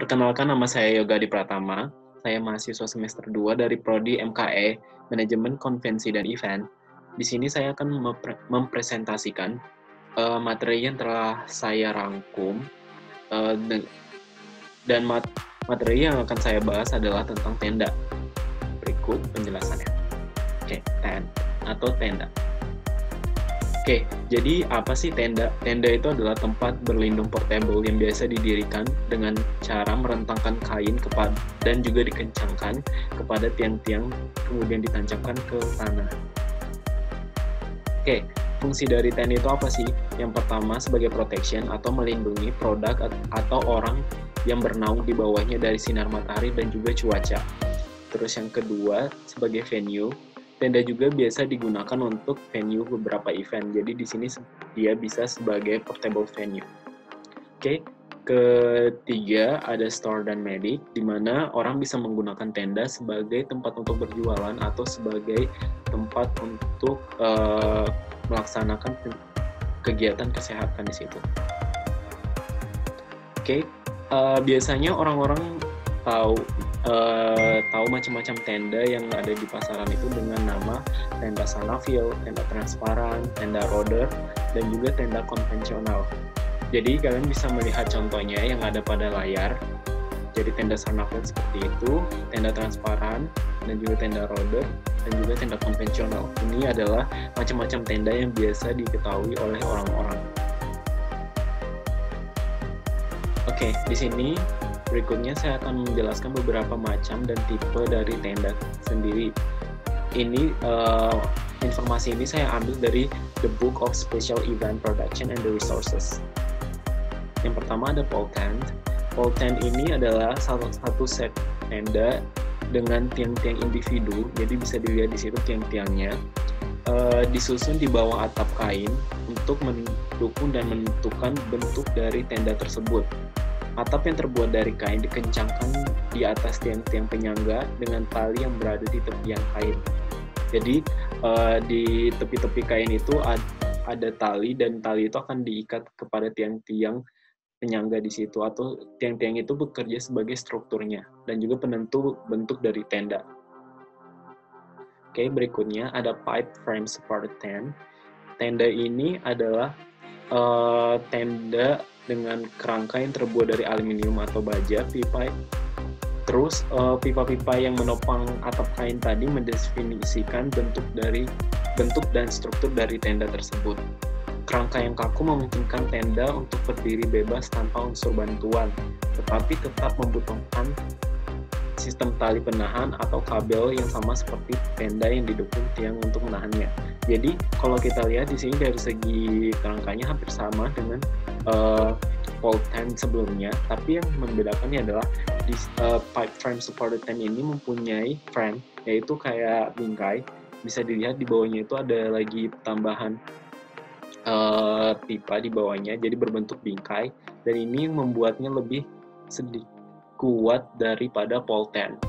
Perkenalkan, nama saya Yoga Adi Pratama. Saya mahasiswa semester 2 dari Prodi MKE, Manajemen Konvensi dan Event. Di sini saya akan mempresentasikan materi yang telah saya rangkum, dan materi yang akan saya bahas adalah tentang tenda. Berikut penjelasannya. Oke, tenda. Oke, jadi apa sih tenda? Tenda itu adalah tempat berlindung portable yang biasa didirikan dengan cara merentangkan kain dan juga dikencangkan kepada tiang-tiang, kemudian ditancapkan ke tanah. Oke, fungsi dari tenda itu apa sih? Yang pertama, sebagai protection atau melindungi produk atau orang yang bernaung di bawahnya dari sinar matahari dan juga cuaca. Terus yang kedua, sebagai venue. Tenda juga biasa digunakan untuk venue beberapa event. Jadi di sini dia bisa sebagai portable venue. Oke, ketiga ada store dan medik, di mana orang bisa menggunakan tenda sebagai tempat untuk berjualan atau sebagai tempat untuk melaksanakan kegiatan kesehatan di situ. Oke, biasanya orang-orang tahu macam-macam tenda yang ada di pasaran itu dengan nama tenda Sanafil, tenda transparan, tenda roder, dan juga tenda konvensional. Jadi kalian bisa melihat contohnya yang ada pada layar. Jadi tenda Sanafil seperti itu, tenda transparan, dan juga tenda roder, dan juga tenda konvensional. Ini adalah macam-macam tenda yang biasa diketahui oleh orang-orang. Oke, di sini berikutnya saya akan menjelaskan beberapa macam dan tipe dari tenda sendiri. Ini informasi ini saya ambil dari The Book of Special Event Production and the Resources. Yang pertama ada pole tent. Pole tent ini adalah salah satu set tenda dengan tiang-tiang individu. Jadi bisa dilihat di situ tiang-tiangnya disusun di bawah atap kain untuk mendukung dan menentukan bentuk dari tenda tersebut. Atap yang terbuat dari kain dikencangkan di atas tiang-tiang penyangga dengan tali yang berada di tepian kain. Jadi di tepi-tepi kain itu ada tali, dan tali itu akan diikat kepada tiang-tiang penyangga di situ, atau tiang-tiang itu bekerja sebagai strukturnya dan juga penentu bentuk dari tenda. Oke, berikutnya ada pipe frame supported tent. Tenda ini adalah tenda dengan kerangka yang terbuat dari aluminium atau baja, pipa. Terus pipa-pipa yang menopang atap kain tadi mendefinisikan bentuk dan struktur dari tenda tersebut. Kerangka yang kaku memungkinkan tenda untuk berdiri bebas tanpa unsur bantuan, tetapi tetap membutuhkan sistem tali penahan atau kabel yang sama seperti tenda yang didukung tiang untuk menahannya. Jadi kalau kita lihat di sini dari segi kerangkanya hampir sama dengan pole tent sebelumnya, tapi yang membedakannya adalah di pipe frame supported tent ini mempunyai frame, yaitu kayak bingkai. Bisa dilihat di bawahnya itu ada lagi tambahan pipa di bawahnya, jadi berbentuk bingkai, dan ini membuatnya lebih sedikit kuat daripada pole tent.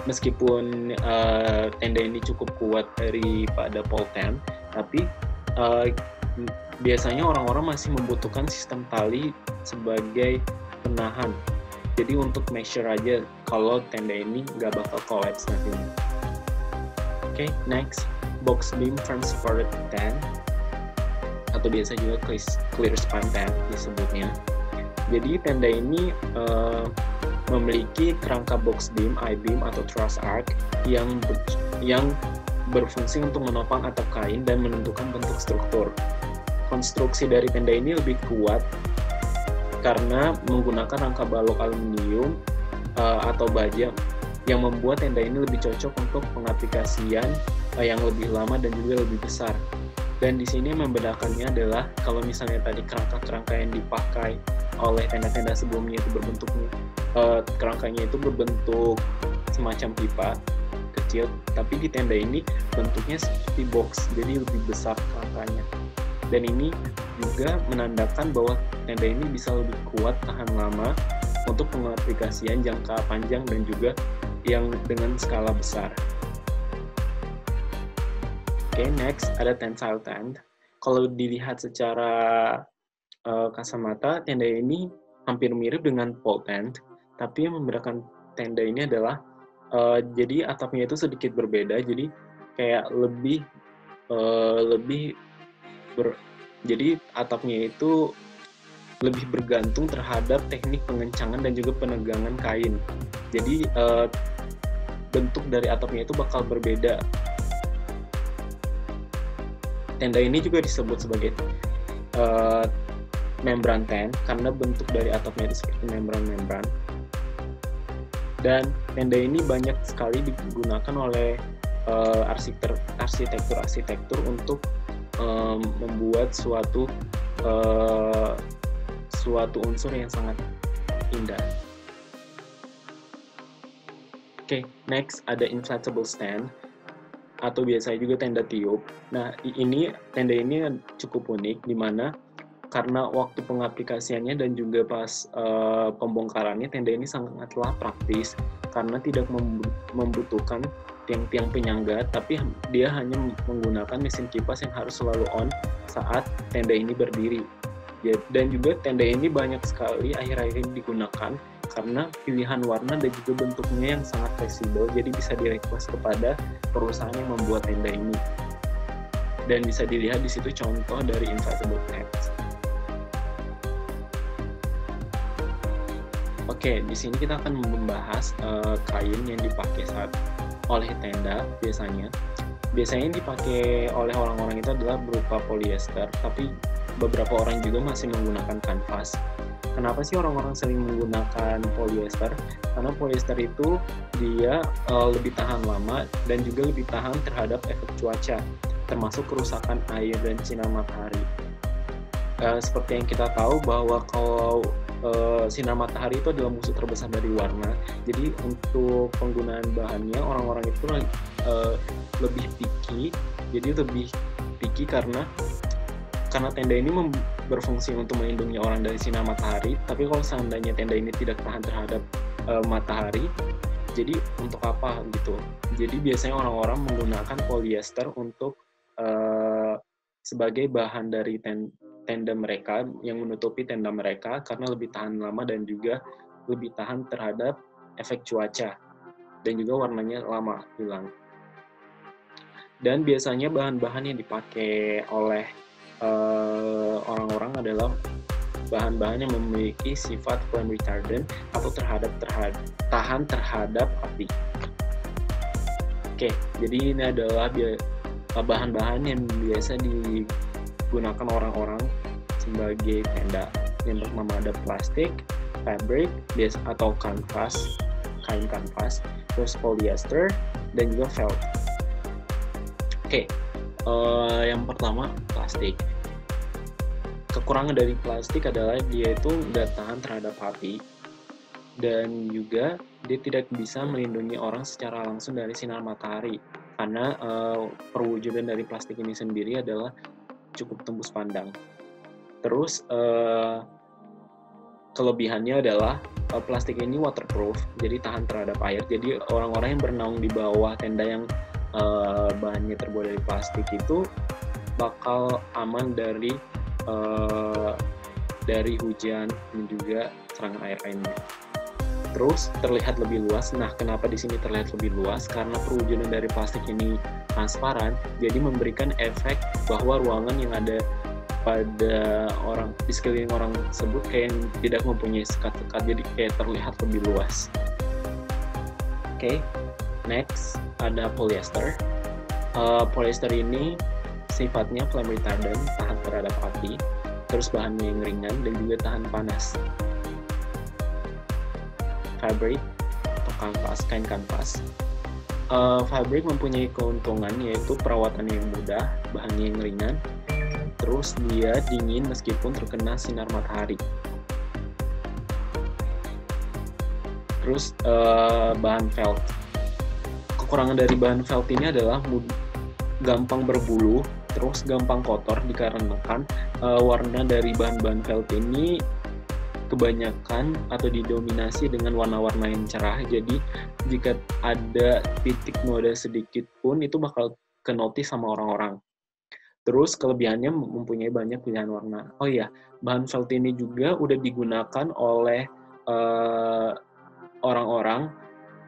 Meskipun tenda ini cukup kuat daripada pole tent, tapi biasanya orang-orang masih membutuhkan sistem tali sebagai penahan. Jadi untuk make sure aja kalau tenda ini nggak bakal collapse nantinya. Oke, next, box beam frame supported tent, atau biasa juga clear span tent disebutnya. Jadi tenda ini memiliki kerangka box beam, I-beam atau truss arch yang berfungsi untuk menopang atap kain dan menentukan bentuk struktur. Konstruksi dari tenda ini lebih kuat karena menggunakan rangka balok aluminium atau baja yang membuat tenda ini lebih cocok untuk pengaplikasian yang lebih lama dan juga lebih besar. Dan di sini membedakannya adalah kalau misalnya tadi kerangka-kerangka yang dipakai oleh tenda-tenda sebelumnya itu kerangkanya itu berbentuk semacam pipa kecil, tapi di tenda ini bentuknya seperti box, jadi lebih besar kerangkanya. Dan ini juga menandakan bahwa tenda ini bisa lebih kuat, tahan lama untuk pengaplikasian jangka panjang dan juga yang dengan skala besar. Oke, next ada tensile tent. Kalau dilihat secara kasat mata, tenda ini hampir mirip dengan pole tent, Tapi yang membedakan tenda ini adalah jadi atapnya itu sedikit berbeda, jadi kayak jadi atapnya itu lebih bergantung terhadap teknik pengencangan dan juga penegangan kain. Jadi bentuk dari atapnya itu bakal berbeda. Tenda ini juga disebut sebagai membran tent karena bentuk dari atapnya itu seperti membran-membran. Dan tenda ini banyak sekali digunakan oleh arsitektur untuk membuat suatu unsur yang sangat indah. Oke, next ada inflatable stand atau biasanya juga tenda tiup. Nah, tenda ini cukup unik di mana karena waktu pengaplikasiannya dan juga pas pembongkarannya, tenda ini sangatlah praktis karena tidak membutuhkan tiang-tiang penyangga, tapi dia hanya menggunakan mesin kipas yang harus selalu on saat tenda ini berdiri. Dan juga tenda ini banyak sekali akhir-akhir ini digunakan karena pilihan warna dan juga bentuknya yang sangat fleksibel, jadi bisa di-request kepada perusahaan yang membuat tenda ini. Dan bisa dilihat di situ contoh dari inflatable tents. Oke, di sini kita akan membahas kain yang dipakai oleh tenda biasanya. Biasanya yang dipakai oleh orang-orang itu adalah berupa polyester, tapi beberapa orang juga masih menggunakan kanvas. Kenapa sih orang-orang sering menggunakan polyester? Karena polyester itu dia lebih tahan lama dan juga lebih tahan terhadap efek cuaca, termasuk kerusakan air dan sinar matahari. Seperti yang kita tahu bahwa kalau sinar matahari itu adalah musuh terbesar dari warna. Jadi untuk penggunaan bahannya orang-orang itu lebih picky. Jadi lebih picky karena tenda ini berfungsi untuk melindungi orang dari sinar matahari. Tapi kalau seandainya tenda ini tidak tahan terhadap matahari, jadi untuk apa gitu? Jadi biasanya orang-orang menggunakan polyester untuk sebagai bahan dari tenda mereka yang menutupi tenda mereka karena lebih tahan lama dan juga lebih tahan terhadap efek cuaca dan juga warnanya lama hilang. Dan biasanya bahan-bahan yang dipakai oleh orang-orang adalah bahan-bahan yang memiliki sifat flame retardant atau tahan terhadap api. Oke, jadi ini adalah bahan-bahan yang biasa digunakan orang-orang sebagai tenda. Yang pertama ada plastik, fabric, atau kanvas, kain kanvas, terus polyester, dan juga felt. Oke, yang pertama plastik. Kekurangan dari plastik adalah dia itu nggak tahan terhadap api dan juga dia tidak bisa melindungi orang secara langsung dari sinar matahari karena perwujudan dari plastik ini sendiri adalah cukup tembus pandang. Terus kelebihannya adalah plastik ini waterproof, jadi tahan terhadap air. Jadi orang-orang yang bernaung di bawah tenda yang bahannya terbuat dari plastik itu bakal aman dari hujan dan juga serangan air lainnya. Terus terlihat lebih luas. Nah, kenapa di sini terlihat lebih luas? Karena perwujudan dari plastik ini transparan, jadi memberikan efek bahwa ruangan yang ada pada orang di sekeliling orang tersebut kayak tidak mempunyai sekat-sekat, jadi kayak terlihat lebih luas. Oke, next ada polyester. Polyester ini sifatnya flame retardant, tahan terhadap api, terus bahannya yang ringan dan juga tahan panas. Fabric atau kanvas, kain kanvas. Fabric mempunyai keuntungan yaitu perawatannya yang mudah, bahannya yang ringan, terus dia dingin meskipun terkena sinar matahari. Terus bahan felt. Kekurangan dari bahan felt ini adalah gampang berbulu, terus gampang kotor dikarenakan warna dari bahan-bahan felt ini kebanyakan atau didominasi dengan warna-warna yang cerah. Jadi jika ada titik noda sedikit pun itu bakal ke-notice sama orang-orang. Terus kelebihannya mempunyai banyak pilihan warna. Oh iya, bahan felt ini juga udah digunakan oleh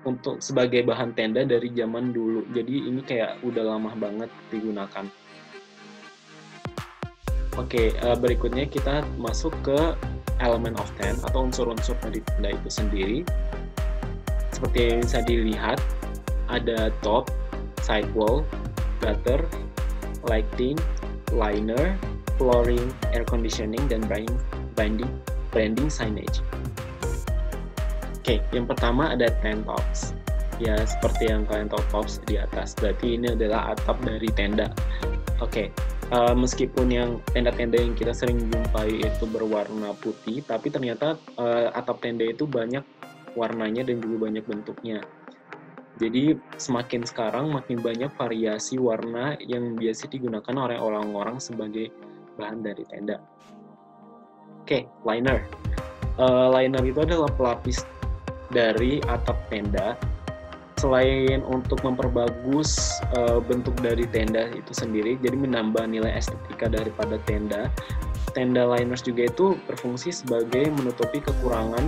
untuk sebagai bahan tenda dari zaman dulu. Jadi ini kayak udah lama banget digunakan. Oke, berikutnya kita masuk ke element of tent atau unsur-unsur dari tenda itu sendiri. Seperti yang bisa dilihat, ada top, side wall, gutter, lighting, liner, flooring, air conditioning, dan branding signage. Oke, yang pertama ada tent tops. Ya, seperti yang kalian tahu tops di atas. Berarti ini adalah atap dari tenda. Oke, meskipun yang tenda-tenda yang kita sering jumpai itu berwarna putih, tapi ternyata atap tenda itu banyak warnanya dan juga banyak bentuknya. Jadi semakin sekarang makin banyak variasi warna yang biasa digunakan oleh orang-orang sebagai bahan dari tenda. Oke, liner. Liner itu adalah pelapis dari atap tenda. Selain untuk memperbagus bentuk dari tenda itu sendiri, jadi menambah nilai estetika daripada tenda, tenda liners juga itu berfungsi sebagai menutupi kekurangan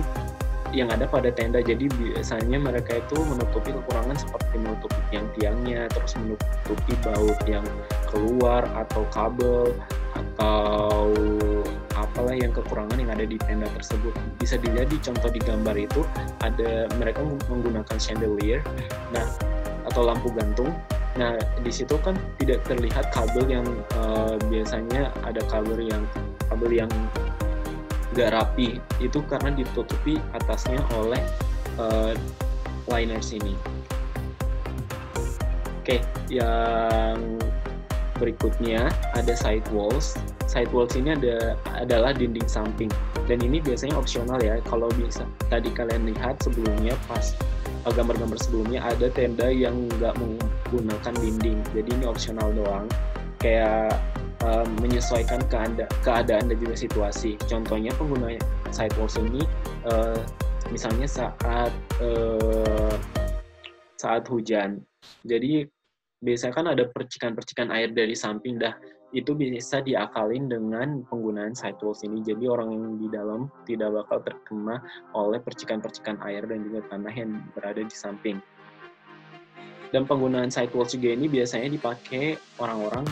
yang ada pada tenda. Jadi biasanya mereka itu menutupi kekurangan seperti menutupi tiang-tiangnya, terus menutupi baut yang keluar atau kabel atau apalah yang kekurangan yang ada di tenda tersebut. Bisa dilihat di contoh di gambar itu ada mereka menggunakan chandelier, nah atau lampu gantung. Nah di situ kan tidak terlihat kabel yang biasanya ada kabel yang nggak rapi, itu karena ditutupi atasnya oleh liners ini. Oke, yang berikutnya ada side walls. Side walls ini adalah dinding samping, dan ini biasanya opsional ya. Kalau bisa tadi kalian lihat sebelumnya pas gambar-gambar sebelumnya ada tenda yang nggak menggunakan dinding, jadi ini opsional doang. Kayak menyesuaikan keadaan dan juga situasi. Contohnya pengguna side walls ini misalnya saat hujan. Jadi biasanya kan ada percikan-percikan air dari samping, itu bisa diakalin dengan penggunaan side walls ini. Jadi orang yang di dalam tidak bakal terkena oleh percikan-percikan air dan juga tanah yang berada di samping. Dan penggunaan side walls juga ini biasanya dipakai orang-orang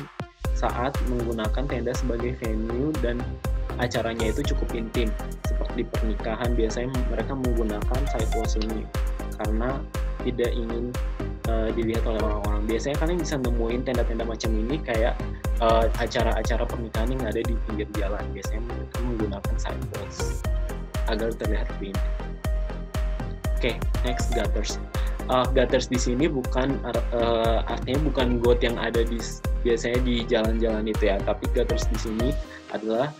saat menggunakan tenda sebagai venue dan acaranya itu cukup intim. Seperti pernikahan, biasanya mereka menggunakan side walls ini karena tidak ingin dilihat oleh orang-orang. Biasanya kalian bisa nemuin tenda-tenda macam ini kayak acara-acara pernikahan yang ada di pinggir jalan. Biasanya mereka menggunakan side walls agar terlihat lebih intim. Oke, next, gutters. Gutters di sini bukan artinya bukan got yang ada biasanya di jalan-jalan itu ya, tapi gutters di sini adalah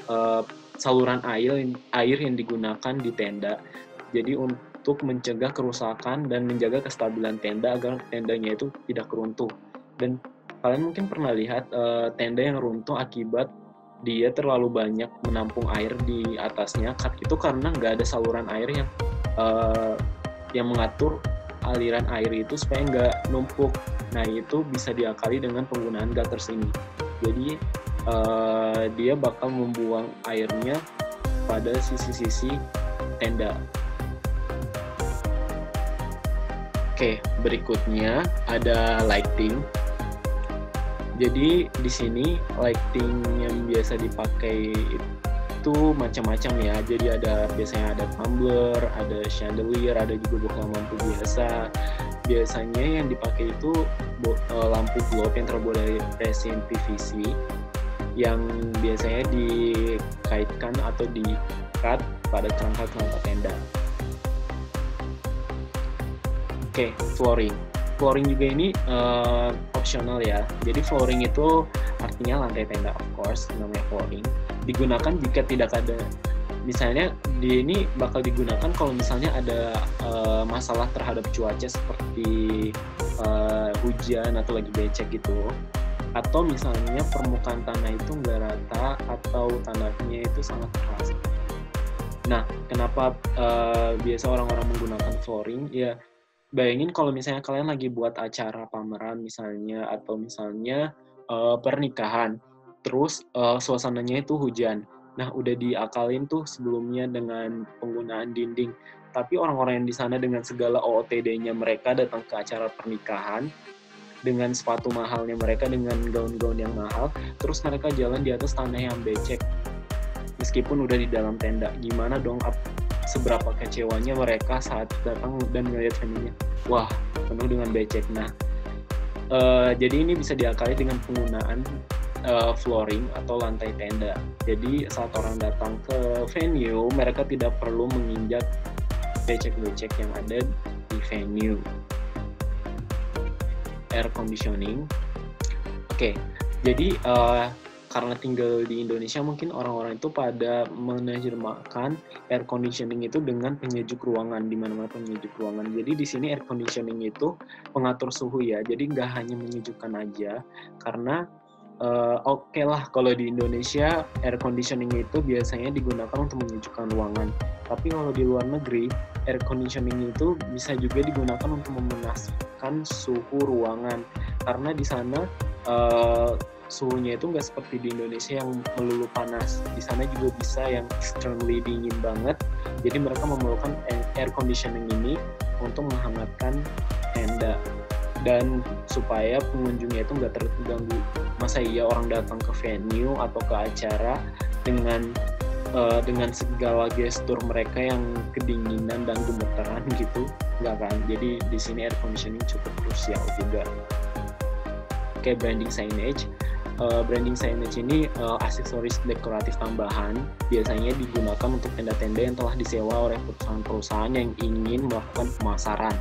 saluran air yang digunakan di tenda. Jadi untuk mencegah kerusakan dan menjaga kestabilan tenda agar tendanya itu tidak runtuh. Dan kalian mungkin pernah lihat tenda yang runtuh akibat dia terlalu banyak menampung air di atasnya. Itu karena nggak ada saluran air yang mengatur aliran air itu supaya nggak numpuk. Nah itu bisa diakali dengan penggunaan gutters ini. Jadi dia bakal membuang airnya pada sisi-sisi tenda. Oke, berikutnya ada lighting. Jadi di sini lighting yang biasa dipakai itu macam-macam ya. Jadi biasanya ada tumbler, ada chandelier, ada juga bohlam lampu biasa. Biasanya yang dipakai itu lampu globe yang terbuat dari resin PVC yang biasanya dikaitkan atau diikat pada kerangka-kerangka tenda. Oke, flooring. Flooring juga ini opsional ya. Jadi flooring itu artinya lantai tenda, of course, namanya flooring. Digunakan jika tidak ada, misalnya ini bakal digunakan kalau misalnya ada masalah terhadap cuaca seperti hujan atau lagi becek gitu, atau misalnya permukaan tanah itu nggak rata atau tanahnya itu sangat keras. Nah, kenapa biasa orang-orang menggunakan flooring? Ya, bayangin kalau misalnya kalian lagi buat acara pameran misalnya, atau misalnya pernikahan, terus suasananya itu hujan. Nah, udah diakalin tuh sebelumnya dengan penggunaan dinding. Tapi orang-orang yang di sana dengan segala OOTD-nya mereka datang ke acara pernikahan, dengan sepatu mahalnya mereka, dengan gaun-gaun yang mahal, terus mereka jalan di atas tanah yang becek, meskipun udah di dalam tenda. Gimana dong, seberapa kecewanya mereka saat datang dan melihat venue-nya, wah penuh dengan becek. Nah, jadi ini bisa diakali dengan penggunaan flooring atau lantai tenda. Jadi saat orang datang ke venue, mereka tidak perlu menginjak becek-becek yang ada di venue. Air conditioning. Oke, jadi karena tinggal di Indonesia, mungkin orang-orang itu pada menerjemahkan air conditioning itu dengan penyejuk ruangan, di mana-mana penyejuk ruangan. Jadi di sini air conditioning itu pengatur suhu ya, jadi nggak hanya menyejukkan aja, karena oke lah, kalau di Indonesia air conditioning itu biasanya digunakan untuk menyejukkan ruangan. Tapi kalau di luar negeri, air conditioning itu bisa juga digunakan untuk memanaskan suhu ruangan. Karena di sana suhunya itu nggak seperti di Indonesia yang melulu panas. Di sana juga bisa yang extremely dingin banget. Jadi mereka memerlukan air conditioning ini untuk menghangatkan tenda dan supaya pengunjungnya itu nggak terganggu. Masa iya orang datang ke venue atau ke acara dengan segala gestur mereka yang kedinginan dan gemeteran gitu, nggak kan? Jadi di sini air conditioning cukup krusial juga. Oke, branding signage. Branding signage ini aksesoris dekoratif tambahan, biasanya digunakan untuk tenda-tenda yang telah disewa oleh perusahaan-perusahaan yang ingin melakukan pemasaran.